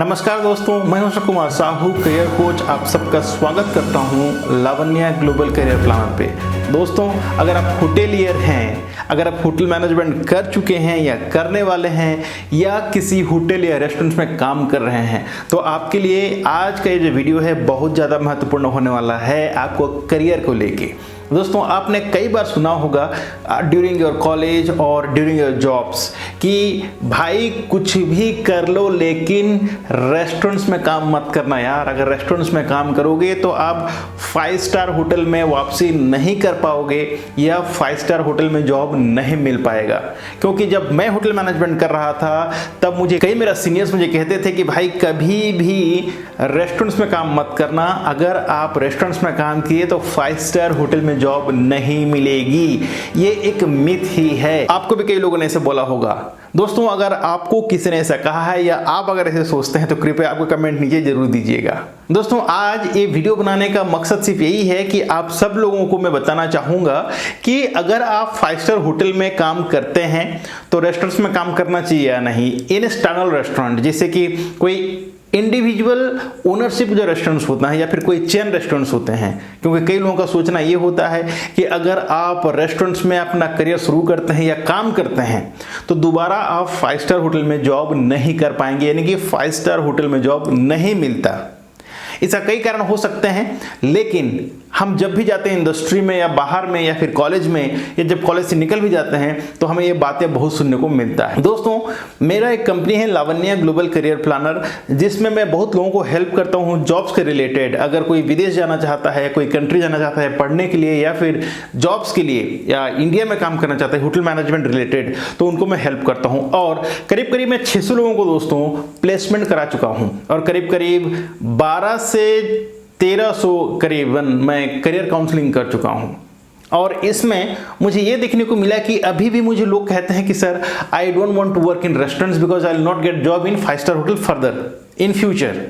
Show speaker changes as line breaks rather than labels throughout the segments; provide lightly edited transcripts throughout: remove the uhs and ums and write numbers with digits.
नमस्कार दोस्तों, मैं हूं कुमार साहू, करियर कोच। आप सबका स्वागत करता हूं लावण्या ग्लोबल करियर प्लानर पे। दोस्तों, अगर आप होटेलियर हैं, अगर आप होटल मैनेजमेंट कर चुके हैं या करने वाले हैं या किसी होटल या रेस्टोरेंट में काम कर रहे हैं, तो आपके लिए आज का ये जो वीडियो है बहुत ज़्यादा महत्वपूर्ण होने वाला है आपको करियर को लेके। दोस्तों, आपने कई बार सुना होगा ड्यूरिंग योर कॉलेज और ड्यूरिंग योर जॉब्स कि भाई कुछ भी कर लो लेकिन रेस्टोरेंट्स में काम मत करना यार। अगर रेस्टोरेंट्स में काम करोगे तो आप 5 स्टार होटल में वापसी नहीं कर पाओगे या 5 स्टार होटल में जॉब नहीं मिल पाएगा। क्योंकि जब मैं होटल मैनेजमेंट कर रहा था तब मुझे कई मेरा सीनियर्स मुझे कहते थे कि भाई कभी भी रेस्टोरेंट्स में काम मत करना। अगर आप रेस्टोरेंट्स में काम किए तो 5 स्टार होटल में जॉब नहीं मिलेगी। ये एक मिथ ही है। आपको भी कई लोगों ने ऐसे बोला होगा। दोस्तों, अगर आपको किसी ने ऐसा कहा है या आप अगर ऐसे सोचते हैं तो कृपया आपको कमेंट नीचे जरूर दीजिएगा। दोस्तों, आज ये वीडियो बनाने का मकसद सिर्फ यही है कि आप सब लोगों को मैं बताना चाहूंगा कि अगर आप 5 स्टार होटल में काम करते हैं तो रेस्टोरेंट्स में काम करना चाहिए या नहीं। इन स्टैंडर्ड रेस्टोरेंट जैसे कि कोई इंडिविजुअल ओनरशिप जो रेस्टोरेंट्स होता है या फिर कोई चेन रेस्टोरेंट्स होते हैं, क्योंकि कई लोगों का सोचना ये होता है कि अगर आप रेस्टोरेंट्स में अपना करियर शुरू करते हैं या काम करते हैं तो दोबारा आप 5 स्टार होटल में जॉब नहीं कर पाएंगे, यानी कि 5 स्टार होटल में जॉब नहीं मिलता। इसका कई कारण हो सकते हैं, लेकिन हम जब भी जाते हैं इंडस्ट्री में या बाहर में या फिर कॉलेज में या जब कॉलेज से निकल भी जाते हैं तो हमें ये बातें बहुत सुनने को मिलता है। दोस्तों, मेरा एक कंपनी है लावण्या ग्लोबल करियर प्लानर, जिसमें मैं बहुत लोगों को हेल्प करता हूँ जॉब्स के रिलेटेड। अगर कोई विदेश जाना चाहता है, कोई कंट्री जाना चाहता है पढ़ने के लिए या फिर जॉब्स के लिए या इंडिया में काम करना चाहता है होटल मैनेजमेंट रिलेटेड, तो उनको मैं हेल्प करता हूँ। और करीब करीब मैं 600 लोगों को दोस्तों प्लेसमेंट करा चुका हूँ और करीब करीब 12 से 1300 करीबन मैं करियर काउंसलिंग कर चुका हूं। और इसमें मुझे ये देखने को मिला कि अभी भी मुझे लोग कहते हैं कि sir I don't want to work in restaurants because I will not get job in 5 star hotel further in future.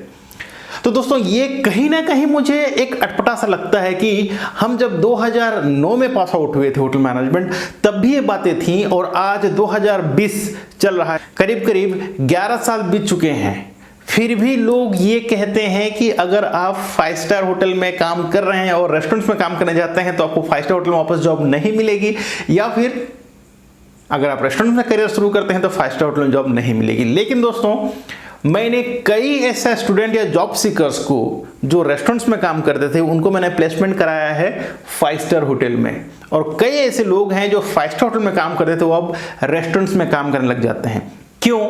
तो दोस्तों, ये कहीं ना कहीं मुझे एक अटपटा सा लगता है कि हम जब 2009 में पास आउट हुए थे होटल मैनेजमेंट तब भी ये बातें थी और आज 2020 चल रहा है, करीब करीब 11 साल बीत चुके हैं, फिर भी लोग ये कहते हैं कि अगर आप 5 स्टार होटल में काम कर रहे हैं और रेस्टोरेंट्स में काम करने जाते हैं तो आपको 5 स्टार होटल में वापस जॉब नहीं मिलेगी, या फिर अगर आप रेस्टोरेंट में करियर शुरू करते हैं तो 5 स्टार होटल में जॉब नहीं मिलेगी। लेकिन दोस्तों, मैंने कई ऐसा स्टूडेंट या जॉब सीकर्स को जो रेस्टोरेंट्स में काम करते थे उनको मैंने प्लेसमेंट कराया है 5 स्टार होटल में, और कई ऐसे लोग हैं जो 5 स्टार होटल में काम करते थे वो अब रेस्टोरेंट्स में काम करने लग जाते हैं। क्यों?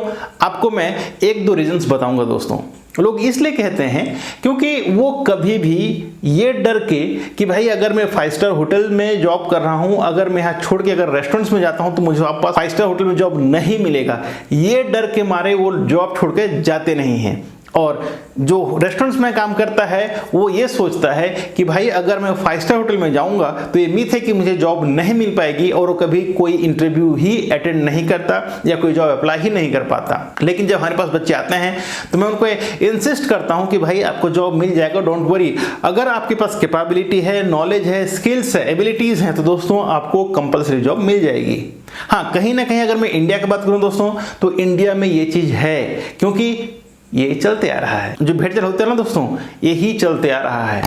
आपको मैं 1-2 रीजंस बताऊंगा दोस्तों। लोग इसलिए कहते हैं क्योंकि वो कभी भी ये डर के कि भाई अगर मैं 5 स्टार होटल में जॉब कर रहा हूं, अगर मैं यहाँ छोड़ के अगर रेस्टोरेंट्स में जाता हूं तो मुझे वापस 5 स्टार होटल में जॉब नहीं मिलेगा, ये डर के मारे वो जॉब छोड़ के जाते नहीं हैं। और जो रेस्टोरेंट्स में काम करता है वो ये सोचता है कि भाई अगर मैं 5 स्टार होटल में जाऊंगा तो ये मिथ है कि मुझे जॉब नहीं मिल पाएगी, और वो कभी कोई इंटरव्यू ही अटेंड नहीं करता या कोई जॉब अप्लाई ही नहीं कर पाता। लेकिन जब हमारे पास बच्चे आते हैं तो मैं उनको इंसिस्ट करता हूं कि भाई आपको जॉब मिल जाएगा, डोंट वरी। अगर आपके पास कैपेबिलिटी है, नॉलेज है, स्किल्स है, एबिलिटीज हैं तो दोस्तों आपको कंपल्सरी जॉब मिल जाएगी। हाँ, कहीं ना कहीं अगर मैं इंडिया की बात करूं दोस्तों तो इंडिया में ये चीज है, क्योंकि ये चलते आ रहा है। जो भेड़ चाल होते हैं ना दोस्तों, यही चलते आ रहा है,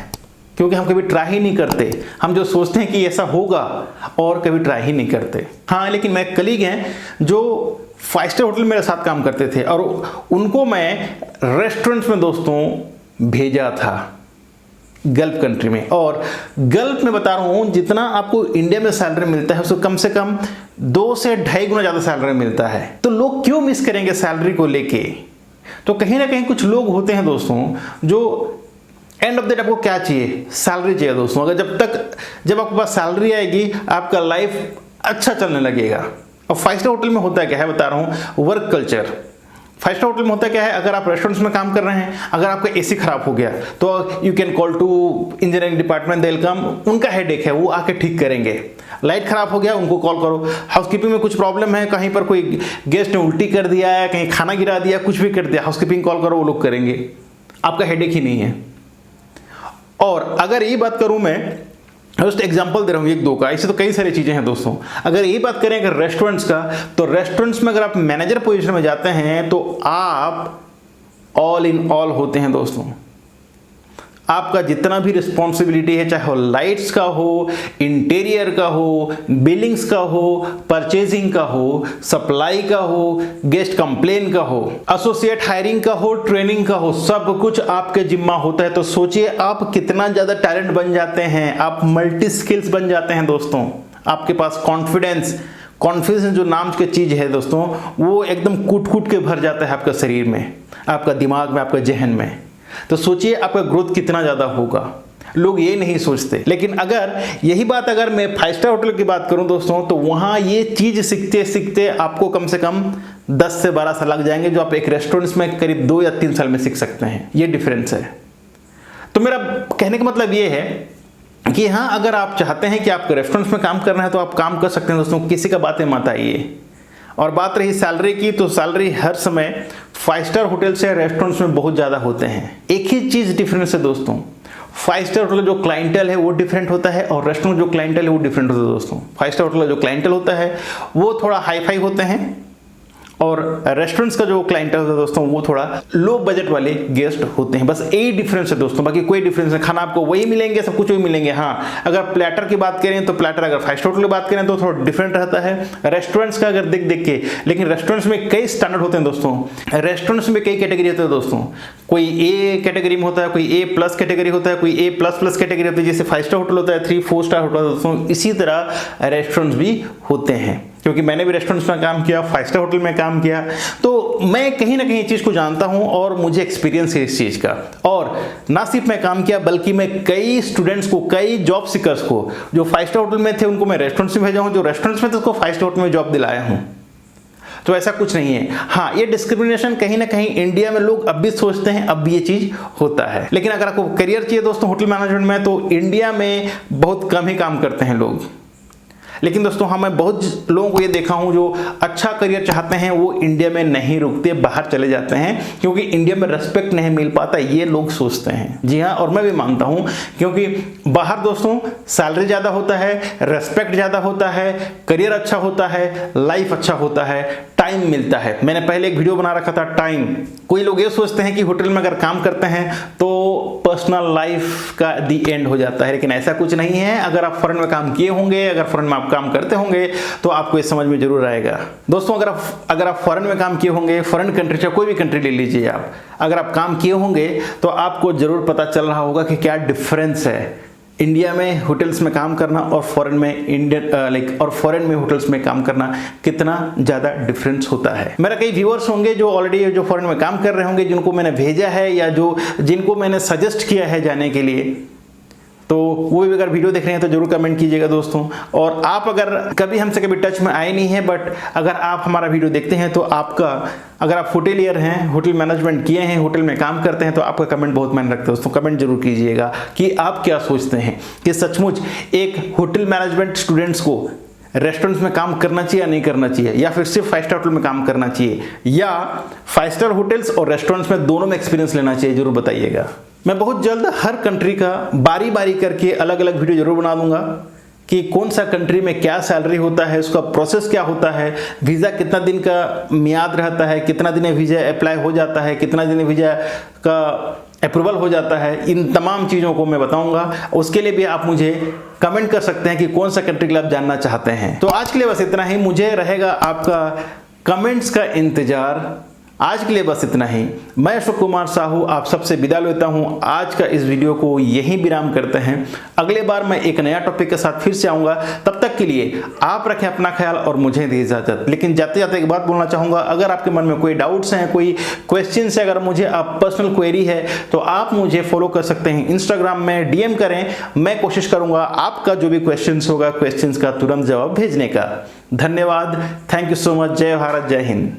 क्योंकि हम कभी ट्राई ही नहीं करते। हम जो सोचते हैं कि ऐसा होगा और कभी ट्राई ही नहीं करते। हाँ, लेकिन मेरे कलीग हैं जो 5 स्टार होटल मेरे साथ काम करते थे और उनको मैं रेस्टोरेंट्स में दोस्तों भेजा था गल्फ कंट्री में। और गल्फ में बता रहा हूँ, जितना आपको इंडिया में सैलरी मिलता है उसको कम से कम 2 से 2.5 गुना ज़्यादा सैलरी मिलता है। तो लोग क्यों मिस करेंगे सैलरी को लेके? तो कहीं ना कहीं कुछ लोग होते हैं दोस्तों जो एंड ऑफ द डे आपको क्या चाहिए? सैलरी चाहिए दोस्तों। अगर जब आपके पास सैलरी आएगी आपका लाइफ अच्छा चलने लगेगा। और 5 स्टार होटल में होता क्या है बता रहा हूँ, वर्क कल्चर। 5 स्टार होटल में होता क्या है, अगर आप रेस्टोरेंट्स में काम कर रहे हैं, अगर आपका एसी खराब हो गया तो you can call to engineering department, they will come. उनका हेडेक है, वो आके ठीक करेंगे। लाइट खराब हो गया, उनको कॉल करो। हाउसकीपिंग में कुछ प्रॉब्लम है, कहीं पर कोई गेस्ट ने उल्टी कर दिया है, कहीं खाना गिरा दिया, कुछ भी कर दिया, हाउसकीपिंग कॉल करो, वो लोग करेंगे। आपका हेडेक ही नहीं है। और अगर ये बात करूं मैं, जस्ट एग्जांपल दे रहा हूँ 1-2 का, ऐसे तो कई सारी चीजें हैं दोस्तों। अगर ये बात करें अगर रेस्टोरेंट्स का, तो रेस्टोरेंट्स में अगर आप मैनेजर पोजीशन में जाते हैं तो आप ऑल इन ऑल होते हैं दोस्तों। आपका जितना भी रिस्पॉन्सिबिलिटी है, चाहे वो लाइट्स का हो, इंटीरियर का हो, बिलिंग्स का हो, परचेजिंग का हो, सप्लाई का हो, गेस्ट कंप्लेन का हो, एसोसिएट हायरिंग का हो, ट्रेनिंग का हो, सब कुछ आपके जिम्मा होता है। तो सोचिए आप कितना ज्यादा टैलेंट बन जाते हैं, आप मल्टी स्किल्स बन जाते हैं दोस्तों। आपके पास कॉन्फिडेंस जो नाम की चीज है दोस्तों, वो एकदम कूट कूट के भर जाता है आपका शरीर में, आपका दिमाग में, आपका जहन में। तो सोचिए आपका ग्रोथ कितना ज्यादा होगा। लोग ये नहीं सोचते। लेकिन अगर यही बात अगर मैं 5 स्टार होटल की बात करूं दोस्तों, तो वहां ये चीज सीखते सीखते आपको कम से कम 10 से 12 साल लग जाएंगे, जो आप एक रेस्टोरेंट्स में करीब 2 या 3 साल में सीख सकते हैं। ये डिफरेंस है। तो मेरा कहने का मतलब ये है कि हाँ, अगर आप चाहते हैं कि आपको रेस्टोरेंट्स में काम करना है तो आप काम कर सकते हैं दोस्तों, किसी का बातें मत आइए। और बात रही सैलरी की, तो सैलरी हर समय 5 स्टार होटल से रेस्टोरेंट्स में बहुत ज़्यादा होते हैं। एक ही चीज़ डिफरेंस है दोस्तों, 5 स्टार होटल जो क्लाइंटल है वो डिफरेंट होता है और रेस्टोरेंट जो क्लाइंटल है वो डिफरेंट होता है दोस्तों। 5 स्टार होटल जो क्लाइंटल होता है वो थोड़ा हाई फाई होते हैं और रेस्टोरेंट्स का जो क्लाइंटल होता है दोस्तों वो थोड़ा लो बजट वाले गेस्ट होते हैं। बस यही डिफरेंस है दोस्तों, बाकी कोई डिफरेंस नहीं। खाना आपको वही मिलेंगे, सब कुछ वही मिलेंगे। हाँ, अगर प्लेटर की बात करें तो प्लेटर अगर 5 स्टार होटल की बात करें तो थोड़ा डिफरेंट रहता है रेस्टोरेंट्स का अगर देख के। लेकिन रेस्टोरेंट्स में कई स्टैंडर्ड होते हैं दोस्तों। रेस्टोरेंट्स में कई कैटेगरी होते हैं दोस्तों। कोई ए कैटेगरी में होता है, कोई ए प्लस कैटेगरी होता है, कोई ए प्लस प्लस कैटेगरी होती है। जैसे 5 स्टार होटल होता है, 3-4 स्टार होटल दोस्तों, इसी तरह रेस्टोरेंट्स भी होते हैं। क्योंकि मैंने भी रेस्टोरेंट्स में काम किया, 5 स्टार होटल में काम किया, तो मैं कहीं ना कहीं चीज़ को जानता हूं और मुझे एक्सपीरियंस है इस चीज़ का। और ना सिर्फ मैं काम किया बल्कि मैं कई स्टूडेंट्स को, कई जॉब सीकर्स को जो 5 स्टार होटल में थे उनको मैं रेस्टोरेंट्स में भेजा हूं, जो रेस्टोरेंट्स में थे उसको 5 स्टार होटल में जॉब दिलाया हूं। तो ऐसा कुछ नहीं है। हाँ, ये डिस्क्रिमिनेशन कहीं ना कहीं इंडिया में लोग अब भी सोचते हैं, अब भी ये चीज होता है। लेकिन अगर आपको करियर चाहिए दोस्तों होटल मैनेजमेंट में, तो इंडिया में बहुत कम ही काम करते हैं लोग। लेकिन दोस्तों हाँ, मैं बहुत लोगों को ये देखा हूं जो अच्छा करियर चाहते हैं वो इंडिया में नहीं रुकते, बाहर चले जाते हैं, क्योंकि इंडिया में रेस्पेक्ट नहीं मिल पाता, ये लोग सोचते हैं। जी हाँ, और मैं भी मानता हूं, क्योंकि बाहर दोस्तों सैलरी ज़्यादा होता है, रेस्पेक्ट ज़्यादा होता है, करियर अच्छा होता है, लाइफ अच्छा होता है, टाइम मिलता है। मैंने पहले एक वीडियो बना रखा था टाइम। कोई लोग ये सोचते हैं कि होटल में अगर काम करते हैं तो पर्सनल लाइफ का दी एंड हो जाता है, लेकिन ऐसा कुछ नहीं है। अगर आप फॉरेन में काम किए होंगे, अगर फॉरेन में आप काम करते होंगे तो आपको ये समझ में जरूर आएगा दोस्तों। अगर आप फॉरेन में काम किए होंगे, फॉरेन कंट्री, चाहे कोई भी कंट्री ले लीजिए आप, अगर आप काम किए होंगे तो आपको जरूर पता चल रहा होगा कि क्या डिफरेंस है इंडिया में होटल्स में काम करना और फॉरेन में फॉरेन में होटल्स में काम करना, कितना ज़्यादा डिफरेंस होता है। मेरा कई व्यूअर्स होंगे जो ऑलरेडी जो फॉरेन में काम कर रहे होंगे, जिनको मैंने भेजा है या जिनको मैंने सजेस्ट किया है जाने के लिए, तो वो भी अगर वीडियो देख रहे हैं तो जरूर कमेंट कीजिएगा दोस्तों। और आप अगर कभी हमसे कभी टच में आए नहीं है, बट अगर आप हमारा वीडियो देखते हैं तो अगर आप होटेलियर हैं, होटल मैनेजमेंट किए हैं, होटल में काम करते हैं, तो आपका कमेंट बहुत मायने रखता है दोस्तों। कमेंट जरूर कीजिएगा कि आप क्या सोचते हैं कि सचमुच एक होटल मैनेजमेंट स्टूडेंट्स को रेस्टोरेंट्स में काम करना चाहिए या नहीं करना चाहिए, या फिर सिर्फ 5 स्टार होटल में काम करना चाहिए, या 5 स्टार होटल्स और रेस्टोरेंट्स में दोनों में एक्सपीरियंस लेना चाहिए, जरूर बताइएगा। मैं बहुत जल्द हर कंट्री का बारी बारी करके अलग अलग वीडियो जरूर बना दूंगा कि कौन सा कंट्री में क्या सैलरी होता है, उसका प्रोसेस क्या होता है, वीज़ा कितना दिन का मियाद रहता है, कितना दिन में वीज़ा अप्लाई हो जाता है, कितना दिन में वीज़ा का अप्रूवल हो जाता है, इन तमाम चीज़ों को मैं बताऊंगा। उसके लिए भी आप मुझे कमेंट कर सकते हैं कि कौन सा कंट्री के लिए आप जानना चाहते हैं। तो आज के लिए बस इतना ही, मुझे रहेगा आपका कमेंट्स का इंतजार। आज के लिए बस इतना ही। मैं अशोक कुमार साहू आप सबसे विदा लेता हूं। आज का इस वीडियो को यहीं विराम करते हैं। अगले बार मैं एक नया टॉपिक के साथ फिर से आऊंगा। तब तक के लिए आप रखें अपना ख्याल और मुझे दी इजाजत। लेकिन जाते जाते एक बात बोलना चाहूंगा, अगर आपके मन में कोई डाउट्स हैं, कोई क्वेश्चन है, अगर मुझे आप पर्सनल क्वेरी है तो आप मुझे फॉलो कर सकते हैं इंस्टाग्राम में, DM करें। मैं कोशिश करूंगा आपका जो भी क्वेश्चन होगा, क्वेश्चन का तुरंत जवाब भेजने का। धन्यवाद। Thank you so much. जय भारत, जय हिंद।